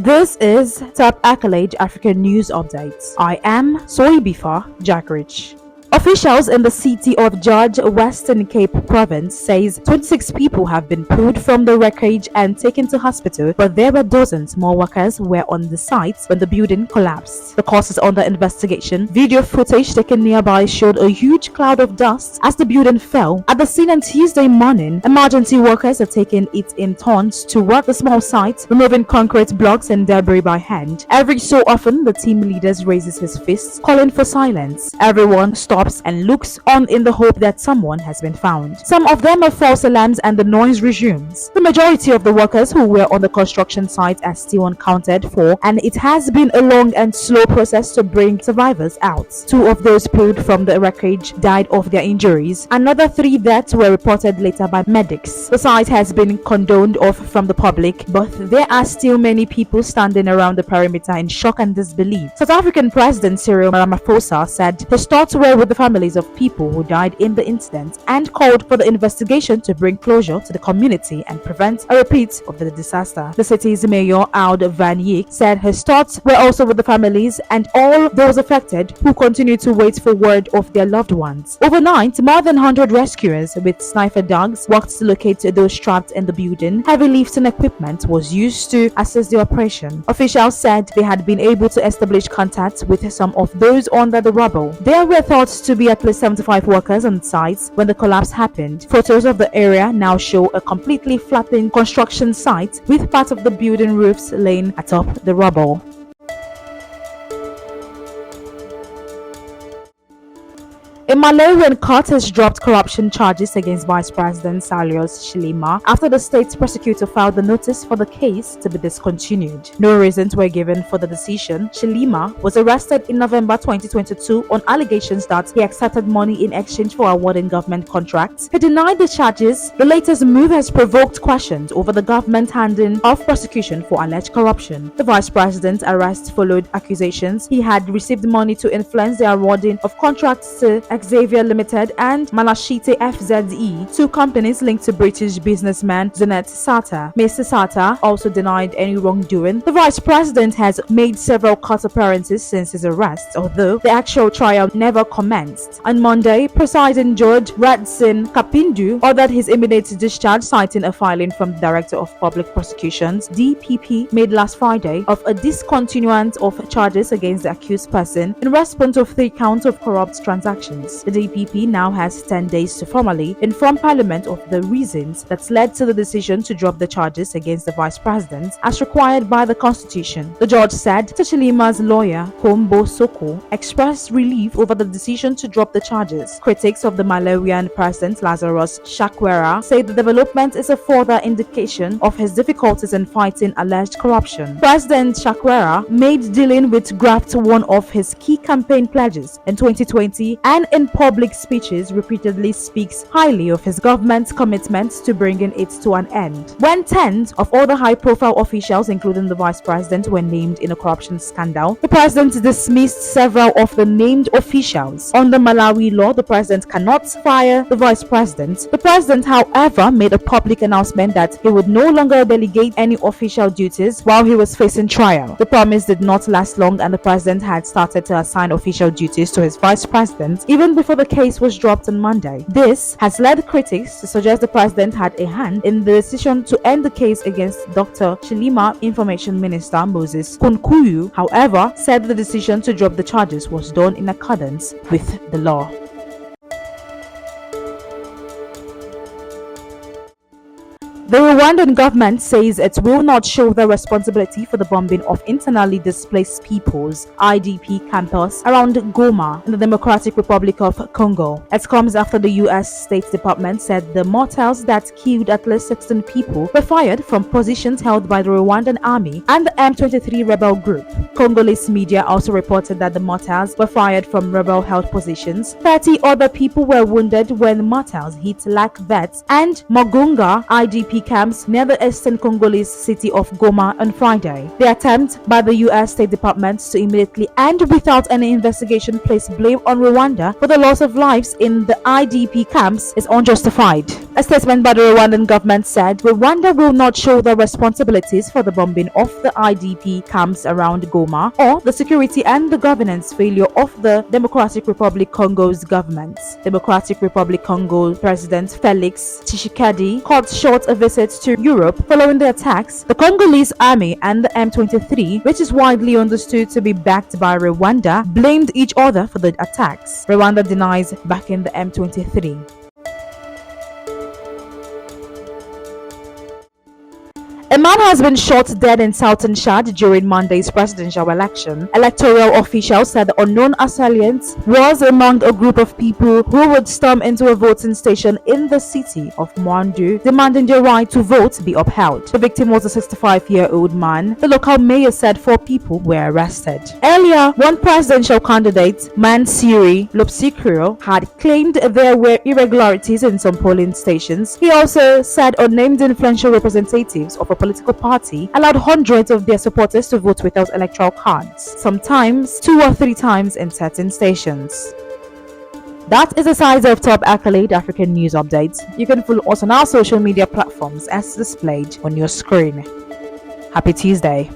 This is Top Accolade African News Updates. I am Soibifa Jackrich. Officials in the city of George, Western Cape Province says 26 people have been pulled from the wreckage and taken to hospital, but there were dozens more workers were on the site when the building collapsed. The cause is under investigation. Video footage taken nearby showed a huge cloud of dust as the building fell. At the scene on Tuesday morning, emergency workers are taking it in turns to work the small site, removing concrete blocks and debris by hand. Every so often, the team leader raises his fists, calling for silence. Everyone stops and looks on in the hope that someone has been found. Some of them are false alarms and the noise resumes. The majority of the workers who were on the construction site are still unaccounted for, and it has been a long and slow process to bring survivors out. 2 of those pulled from the wreckage died of their injuries. Another 3 deaths were reported later by medics. The site has been cordoned off from the public, but there are still many people standing around the perimeter in shock and disbelief. South African President Cyril Ramaphosa said his thoughts were with the families of people who died in the incident and called for the investigation to bring closure to the community and prevent a repeat of the disaster. The city's mayor, Oud van Eyck, said his thoughts were also with the families and all those affected who continue to wait for word of their loved ones. Overnight, more than 100 rescuers with sniffer dogs worked to locate those trapped in the building. Heavy lifting equipment was used to assist the operation. Officials said they had been able to establish contact with some of those under the rubble. There were thought to be at least 75 workers on site when the collapse happened. Photos of the area now show a completely flattened construction site with part of the building roofs laying atop the rubble. A Malawian court has dropped corruption charges against Vice President Saulos Chilima after the state's prosecutor filed the notice for the case to be discontinued. No reasons were given for the decision. Chilima was arrested in November 2022 on allegations that he accepted money in exchange for awarding government contracts. He denied the charges. The latest move has provoked questions over the government handing of prosecution for alleged corruption. The vice president's arrest followed accusations he had received money to influence the awarding of contracts to Xavier Limited and Malashite FZE, 2 companies linked to British businessman Zanet Sata. Mr. Sata also denied any wrongdoing. The vice president has made several court appearances since his arrest, although the actual trial never commenced. On Monday, President George Radsin Kapindu ordered his immediate discharge, citing a filing from the Director of Public Prosecutions (DPP) made last Friday of a discontinuance of charges against the accused person in response to 3 counts of corrupt transactions. The DPP now has 10 days to formally inform Parliament of the reasons that led to the decision to drop the charges against the Vice President as required by the Constitution. The judge said Chilima's lawyer, Kombo Soko, expressed relief over the decision to drop the charges. Critics of the Malawian President Lazarus Chakwera say the development is a further indication of his difficulties in fighting alleged corruption. President Chakwera made dealing with graft one of his key campaign pledges in 2020 and in public speeches repeatedly speaks highly of his government's commitment to bringing it to an end. When 10 of all the high-profile officials, including the vice president, were named in a corruption scandal, the president dismissed several of the named officials. Under Malawi law, the president cannot fire the vice president. The president, however, made a public announcement that he would no longer delegate any official duties while he was facing trial. The promise did not last long, and the president had started to assign official duties to his vice president even before the case was dropped on Monday. This has led critics to suggest the president had a hand in the decision to end the case against Dr. Chilima. Information Minister Moses Kunkuyu, however, said the decision to drop the charges was done in accordance with the law. The Rwandan government says it will not shoulder responsibility for the bombing of internally displaced peoples (IDP) campus around Goma in the Democratic Republic of Congo. It comes after the U.S. State Department said the mortars that killed at least 16 people were fired from positions held by the Rwandan army and the M23 rebel group. Congolese media also reported that the mortars were fired from rebel-held positions. 30 other people were wounded when mortars hit Lac Vert and Mogunga IDP camps near the eastern Congolese city of Goma on Friday. The attempt by the U.S. State Department to immediately and without any investigation place blame on Rwanda for the loss of lives in the IDP camps is unjustified. A statement by the Rwandan government said Rwanda will not shoulder responsibilities for the bombing of the IDP camps around Goma or the security and the governance failure of the Democratic Republic Congo's government. Democratic Republic Congo President Felix Tshisekedi cut short a visit to Europe following the attacks. The Congolese army and the M23, which is widely understood to be backed by Rwanda, blamed each other for the attacks. Rwanda denies backing the M23. A man has been shot dead in southern Chad during Monday's presidential election. Electoral officials said the unknown assailant was among a group of people who would storm into a voting station in the city of Mwandu, demanding their right to vote be upheld. The victim was a 65-year-old man. The local mayor said 4 people were arrested. Earlier, one presidential candidate, Mansiri Lopsikiro, had claimed there were irregularities in some polling stations. He also said unnamed influential representatives of a political party allowed hundreds of their supporters to vote without electoral cards, sometimes 2 or 3 times in certain stations. That is the size of top accolade African news updates. You can follow us on our social media platforms as displayed on your screen. Happy Tuesday.